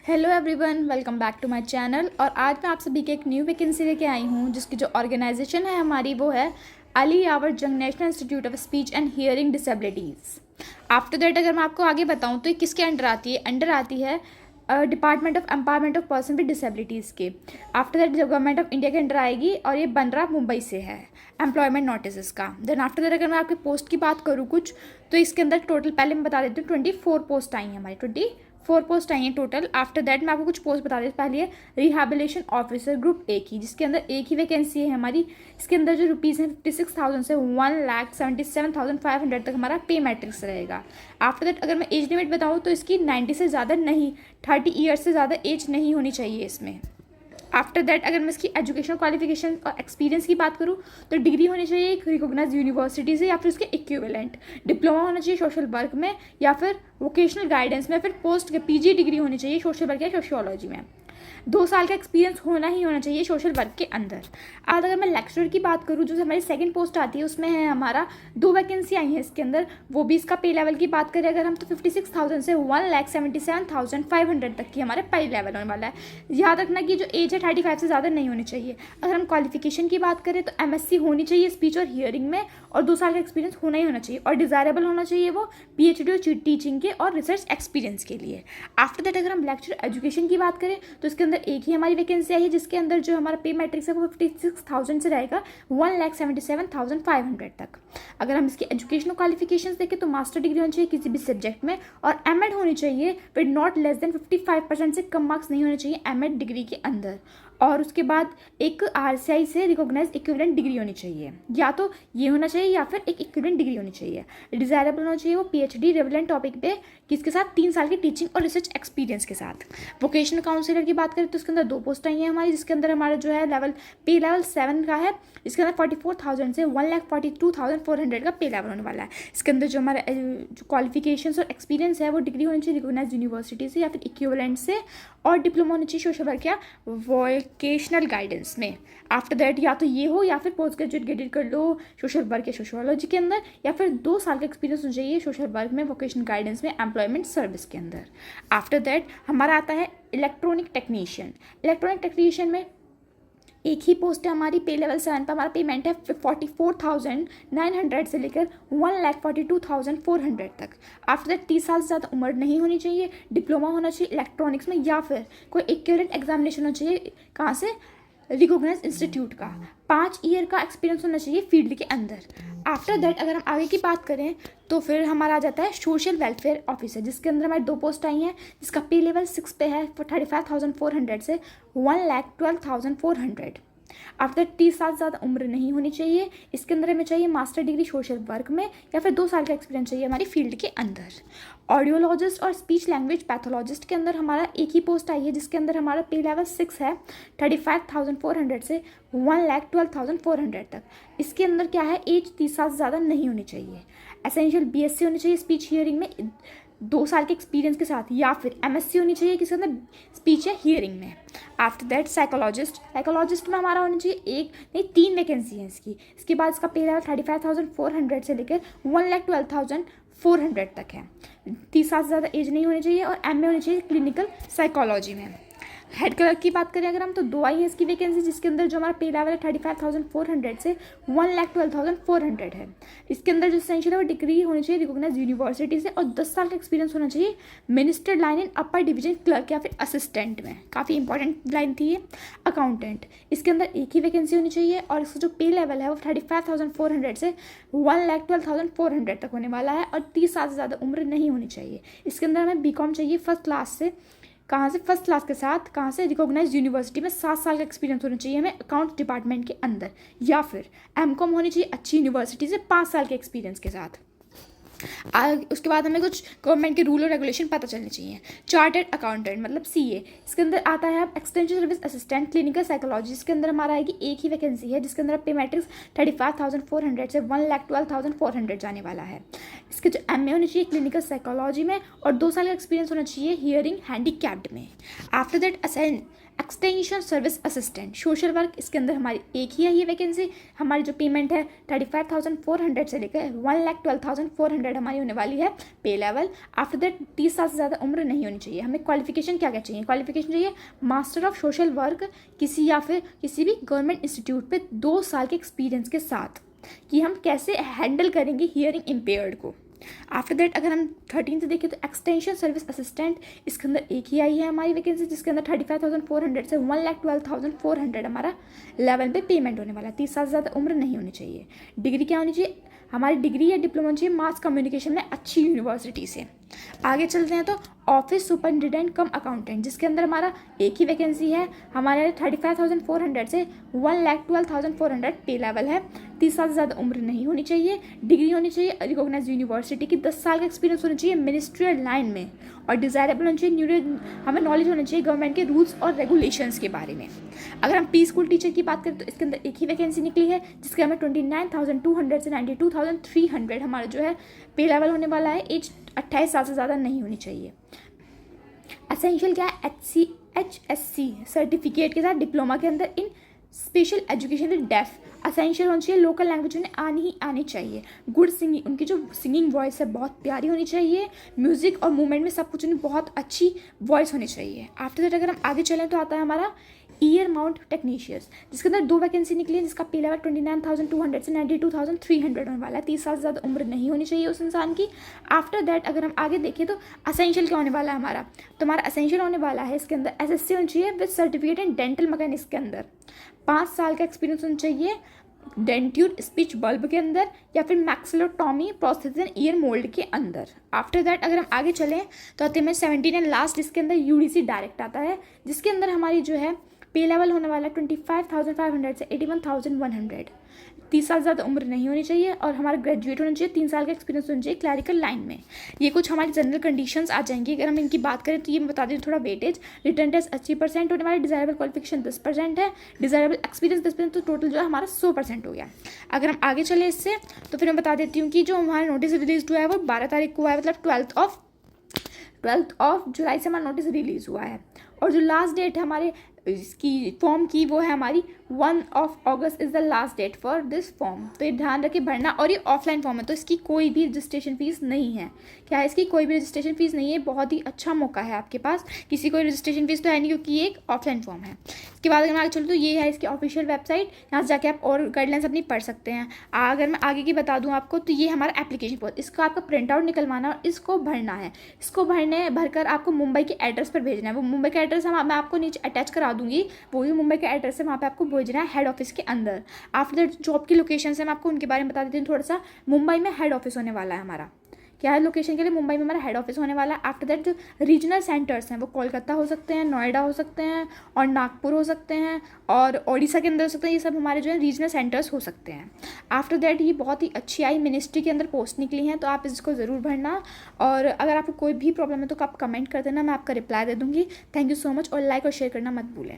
Hello everyone, welcome back to my channel. और आज मैं आप सभी के एक न्यू वैकेंसी लेके आई हूँ जिसकी जो ऑर्गेनाइजेशन है हमारी वो है अली यावर जंग national institute of speech and hearing disabilities. After that अगर मैं आपको आगे बताऊँ तो ये किसके अंडर आती है? अंडर आती है department of empowerment of person with disabilities के। आफ्टर दैट जब गवर्नमेंट ऑफ इंडिया के अंडर आएगी और ये बंदरा मुंबई से है एम्प्लॉयमेंट नोटिस का। देन आफ्टर दैट अगर मैं आपके पोस्ट की बात करूँ कुछ तो इसके अंदर टोटल पहले मैं बता देती हूँ 24 पोस्ट आई हैं हमारी, 24 पोस्ट आई हैं टोटल। आफ्टर दैट मैं आपको कुछ पोस्ट बता देती हूँ। पहले है रिहेबिलिटेशन ऑफिसर ग्रुप ए की, जिसके अंदर एक ही वैकेंसी है हमारी। इसके अंदर जो रुपीज़ हैं 56,000 से 1,77,500 तक हमारा पे मैट्रिक्स रहेगा। आफ्टर दैट अगर मैं एज लिमिट बताऊँ तो इसकी 90 से ज़्यादा नहीं, 30 ईयर्स से ज़्यादा एज नहीं होनी चाहिए इसमें। आफ्टर दैट अगर मैं इसकी एजुकेशनल क्वालिफिकेशन और एक्सपीरियंस की बात करूँ तो डिग्री होनी चाहिए एक रिकॉग्नाइज यूनिवर्सिटी से या फिर उसके इक्विवेलेंट, डिप्लोमा होना चाहिए सोशल वर्क में या फिर वोकेशनल गाइडेंस में, फिर पोस्ट के पीजी डिग्री होनी चाहिए सोशल वर्क या सोशियोलॉजी में। 2 साल का एक्सपीरियंस होना ही होना चाहिए सोशल वर्क के अंदर। आज अगर मैं लेक्चरर की बात करूँ जो हमारी सेकंड पोस्ट आती है उसमें है हमारा 2 वैकेंसी आई हैं इसके अंदर। वो भी इसका पे लेवल की बात करें अगर हम तो 56,000 से 1,77,500 तक की हमारा पे लेवल होने वाला है। याद रखना कि जो एज है 35 से ज़्यादा नहीं होनी चाहिए। अगर हम क्वालिफिकेशन की बात करें तो MSc होनी चाहिए स्पीच और हियरिंग में और 2 साल का एक्सपीरियंस होना ही होना चाहिए और डिज़ायरेबल होना चाहिए वो PhD और टीचिंग के और रिसर्च एक्सपीरियंस के लिए। आफ्टर दैट अगर हम लेक्चर एजुकेशन की बात करें तो इसके अंदर एक ही हमारी वैकेंसी आई है जिसके अंदर जो हमारा पे मैट्रिक्स है वो 56,000 से रहेगा 1,77,500 तक। अगर हम इसकी एजुकेशनल क्वालिफिकेशंस देखें तो मास्टर डिग्री होनी चाहिए किसी भी सब्जेक्ट में और एमएड होनी चाहिए विद नॉट लेस देन 55% से कम मार्क्स नहीं होने चाहिए एमएड डिग्री के अंदर। और उसके बाद एक RCI से रिकॉग्नाइज इक्विवेलेंट डिग्री होनी चाहिए, या तो ये होना चाहिए या फिर एक इक्विवेलेंट डिग्री होनी चाहिए। डिज़ायरेबल होना चाहिए वो PhD रेलेवेंट टॉपिक पे किसके साथ 3 साल की टीचिंग और रिसर्च एक्सपीरियंस के साथ। वोकेशनल काउंसलर की बात करें तो उसके अंदर 2 पोस्ट आई हैं हमारी जिसके अंदर हमारा जो है पे लेवल 7 का है। इसके अंदर 44,000 से 1,42,400 का पे लेवल होने वाला है। इसके अंदर जो हमारा जो क्वालिफिकेशंस और एक्सपीरियंस है वो डिग्री होनी चाहिए रिकॉग्नाइज यूनिवर्सिटी से या फिर इक्विवेलेंट से और डिप्लोमा होनी चाहिए सोशल वर्क या वोकेशनल गाइडेंस में। आफ्टर दैट या तो ये हो या फिर पोस्ट ग्रेजुएट कर लो सोशल वर्क या सोशियोलॉजी के अंदर, या फिर 2 साल का एक्सपीरियंस होना चाहिए सोशल वर्क में, वोकेशनल गाइडेंस में, एम्प्लॉयमेंट सर्विस के अंदर। आफ्टर दैट हमारा आता है इलेक्ट्रॉनिक टेक्नीशियन। इलेक्ट्रॉनिक टेक्नीशियन में एक ही पोस्ट है हमारी। पे लेवल 7 पर हमारा पेमेंट है 44,900 से लेकर 1,42,400 तक। आफ्टर दैट 30 साल से ज़्यादा उम्र नहीं होनी चाहिए, डिप्लोमा होना चाहिए इलेक्ट्रॉनिक्स में या फिर कोई इक्विवेलेंट एग्जामिनेशन होना चाहिए कहाँ से, रिकॉग्नाइज इंस्टीट्यूट का। 5 ईयर का एक्सपीरियंस होना चाहिए फील्ड के अंदर। आफ्टर दैट अगर हम आगे की बात करें तो फिर हमारा आ जाता है सोशल वेलफेयर ऑफिसर जिसके अंदर हमारी 2 पोस्ट आई हैं जिसका पे लेवल 6 पे है 35,400 से 1,12,400। आफ्टर 30 साल से ज़्यादा उम्र नहीं होनी चाहिए। इसके अंदर हमें चाहिए मास्टर डिग्री सोशल वर्क में या फिर 2 साल का एक्सपीरियंस चाहिए हमारी फील्ड के अंदर। ऑडियोलॉजिस्ट और स्पीच लैंग्वेज पैथोलॉजिस्ट के अंदर हमारा एक ही पोस्ट आई है जिसके अंदर हमारा पे लेवल 6 है 35,400 से 1,12,400 तक। इसके अंदर क्या है, एज 30 साल से ज़्यादा नहीं होनी चाहिए। एसेंशियल BSc होनी चाहिए स्पीच हियरिंग में 2 साल के एक्सपीरियंस के साथ, या फिर MSc होनी चाहिए किसी अंदर स्पीच या हियरिंग में। आफ्टर दैट साइकोलॉजिस्ट में हमारा होनी चाहिए 1 नहीं 3 वैकेंसी है इसकी। इसके बाद इसका पे लेवल 35,400 से लेकर 1,12,400 तक है। 30 साल से ज़्यादा एज नहीं होनी चाहिए और MA होनी चाहिए क्लिनिकल साइकोलॉजी में। हेड क्लर्क की बात करें अगर हम तो 2 आई है इसकी वैकेंसी जिसके अंदर जो हमारा पे लेवल है 35,400 से 1,12,400 है। इसके अंदर जो एसेंशियल है वो डिग्री होनी चाहिए रिकॉग्नाइज यूनिवर्सिटी से और 10 साल का एक्सपीरियंस होना चाहिए minister line in upper division clerk या फिर असिस्टेंट में। काफ़ी इंपॉर्टेंट लाइन थी ये। अकाउंटेंट, इसके अंदर एक ही वैकेंसी होनी चाहिए और इसका जो पे लेवल है वो 35,400 से 1,12,400 तक होने वाला है और 30 साल से ज़्यादा उम्र नहीं होनी चाहिए। इसके अंदर हमें BCom चाहिए फर्स्ट क्लास से, कहाँ से, फर्स्ट क्लास के साथ, कहाँ से, रिकॉग्नाइज यूनिवर्सिटी में 7 साल का एक्सपीरियंस होना चाहिए हमें अकाउंट डिपार्टमेंट के अंदर, या फिर MCom होनी चाहिए अच्छी यूनिवर्सिटी से 5 साल के एक्सपीरियंस के साथ। उसके बाद हमें कुछ गवर्नमेंट के रूल और रेगुलेशन पता चलने चाहिए। चार्टर्ड अकाउंटेंट मतलब CA, इसके अंदर आता है extension service assistant clinical psychology. इसके अंदर हमारा आएगी एक ही वैकेंसी है जिसके अंदर पे मैट्रिक्स 35,400 से 1,12,400 जाने वाला है। इसके जो MA होनी चाहिए क्लिनिकल साइकोलॉजी में और 2 साल का एक्सपीरियंस होना चाहिए हियरिंग हैंडीकैप्ड में। After that extension service assistant social work, इसके अंदर हमारी एक ही है ये वैकेंसी। हमारी जो पेमेंट है 35,400 से लेकर 1,12,400 हमारी होने वाली है पे लेवल। आफ्टर दैट 30 साल से ज़्यादा उम्र नहीं होनी चाहिए। हमें क्वालिफिकेशन क्या क्या चाहिए? क्वालिफिकेशन चाहिए मास्टर ऑफ सोशल वर्क किसी या फिर किसी भी गवर्नमेंट इंस्टीट्यूट पे 2 साल के एक्सपीरियंस के साथ, कि हम कैसे हैंडल करेंगे हियरिंग इम्पेयर्ड को। आफ्टर दैट अगर हम 13 से देखें तो एक्सटेंशन सर्विस असिस्टेंट, इसके अंदर एक ही आई है हमारी वैकेंसी, जिसके अंदर 35,400 से 1,12,400 हमारा लेवल पे पेमेंट होने वाला है। 30 साल से ज़्यादा उम्र नहीं होनी चाहिए। डिग्री क्या होनी चाहिए? हमारी डिग्री या डिप्लोमा चाहिए मास कम्युनिकेशन में अच्छी यूनिवर्सिटी से। आगे चलते हैं तो ऑफिस सुपरिटेंडेंट कम अकाउंटेंट, जिसके अंदर हमारा एक ही वैकेंसी है। हमारे 35,400 से 1,12,400 पे लेवल है। 30 साल से ज़्यादा उम्र नहीं होनी चाहिए। डिग्री होनी चाहिए रिकॉग्नाइज यूनिवर्सिटी की। 10 साल का एक्सपीरियंस होना चाहिए मिनिस्ट्रियल लाइन में, और डिज़ायरेबल होना चाहिए हमें नॉलेज होना चाहिए गवर्नमेंट के रूल्स और रेगुलेशंस के बारे में। अगर हम प्री स्कूल टीचर की बात करें तो इसके अंदर एक ही वैकेंसी निकली है, जिसके हमें 29,200 से 92,300 हमारा जो है पे लेवल होने वाला है। एज 28 साल से ज़्यादा नहीं होनी चाहिए। एसेंशियल क्या है? HSC सर्टिफिकेट के साथ डिप्लोमा के अंदर in special education with deaf. Essential होनी चाहिए, लोकल लैंग्वेज उन्हें आनी चाहिए। गुड सिंगिंग, उनकी जो सिंगिंग वॉइस है बहुत प्यारी होनी चाहिए। म्यूजिक और मूवमेंट में सब कुछ उन्हें बहुत अच्छी वॉइस होनी चाहिए। आफ्टर दैट अगर हम आगे चलें तो आता है हमारा ईयर माउंट टेक्नीशियंस, जिसके अंदर 2 वैकेंसी निकली है, जिसका पे लेवल 29,200 से 92,300 होने वाला है। 30 साल से ज़्यादा उम्र नहीं होनी चाहिए उस इंसान की। आफ्टर दैट अगर हम आगे देखें तो असेंशियल क्या होने वाला है हमारा? तो हमारा असेंशियल होने वाला है इसके अंदर SSC होनी चाहिए with certificate in dental mechanics के अंदर। 5 साल का एक्सपीरियंस होना चाहिए डेंट्यूड स्पीच बल्ब के अंदर, या फिर मैक्सिलोटॉमी प्रोस्थेसिस ईयर मोल्ड के अंदर। आफ्टर दैट अगर हम आगे चलें तो आते हैं 17 एंड लास्ट, जिसके अंदर UDC डायरेक्ट आता है, जिसके अंदर हमारी जो है पे लेवल होने वाला है 25,500 से 81,100। 30 साल ज़्यादा उम्र नहीं होनी चाहिए, और हमारा ग्रेजुएट होना चाहिए। 3 साल का एक्सपीरियंस होना चाहिए क्लैरिकल लाइन में। ये कुछ हमारी जनरल कंडीशंस आ जाएंगी। अगर हम इनकी बात करें तो ये मैं बता दें थोड़ा वेटेज। रिटर्न टेस्ट 80% होने वाला, डिजायरेबल क्वालिफिकेशन 10% है, डिजायरेबल एक्सपीरियंस 10%, तो टोटल जो है हमारा 100% हो गया। अगर हम आगे चले इससे तो फिर मैं बता देती हूँ कि जो हमारा नोटिस रिलीज हुआ है वो 12 तारीख को हुआ है, मतलब 12th ऑफ जुलाई से हमारा नोटिस रिलीज़ हुआ है। और जो लास्ट डेट है हमारे इसकी फॉर्म की वो है हमारी 1 August is the last date for this form. तो ये ध्यान रखें भरना, और ये ऑफलाइन फॉर्म है तो इसकी कोई भी रजिस्ट्रेशन फीस नहीं है। क्या है? इसकी कोई भी रजिस्ट्रेशन फीस नहीं है। बहुत ही अच्छा मौका है आपके पास। किसी कोई रजिस्ट्रेशन फीस तो है नहीं, क्योंकि ये एक ऑफलाइन फॉर्म है। इसके बाद अगर मैं आगे चलूँ तो ये है इसकी ऑफिशियल वेबसाइट, यहाँ से जाके आप और गाइडलाइंस अपनी पढ़ सकते हैं। अगर मैं आगे की बता दूँ आपको तो ये हमारा एप्लीकेशन फॉर्म, इसको आपका प्रिंट आउट निकलवाना और इसको भरना है। इसको भरकर आपको मुंबई के एड्रेस पर भेजना है। वो मुंबई का एड्रेस मैं आपको नीचे अटैच करा दूंगी, वही मुंबई का एड्रेस है, वहाँ पे आपको भेजना है हेड ऑफिस के अंदर। आफ्टर दैट जॉब की लोकेशन है, मैं आपको उनके बारे में बता देती हूँ थोड़ा सा। मुंबई में हेड ऑफिस होने वाला है हमारा। क्या है लोकेशन के लिए? मुंबई में हमारा हेड ऑफिस होने वाला है। आफ्टर दैट जो रीजनल सेंटर्स हैं वो कोलकाता हो सकते हैं, नोएडा हो सकते हैं, और नागपुर हो सकते हैं, और ओडिशा के अंदर हो सकते हैं। ये सब हमारे जो है रीजनल सेंटर्स हो सकते हैं। आफ्टर दैट ये बहुत ही अच्छी आई मिनिस्ट्री के अंदर पोस्ट निकली हैं, तो आप इसको ज़रूर भरना। और अगर आपको कोई भी प्रॉब्लम है तो आप कमेंट कर देना, मैं आपका रिप्लाई दे दूँगी। थैंक यू सो मच, और लाइक और शेयर करना मत भूलें।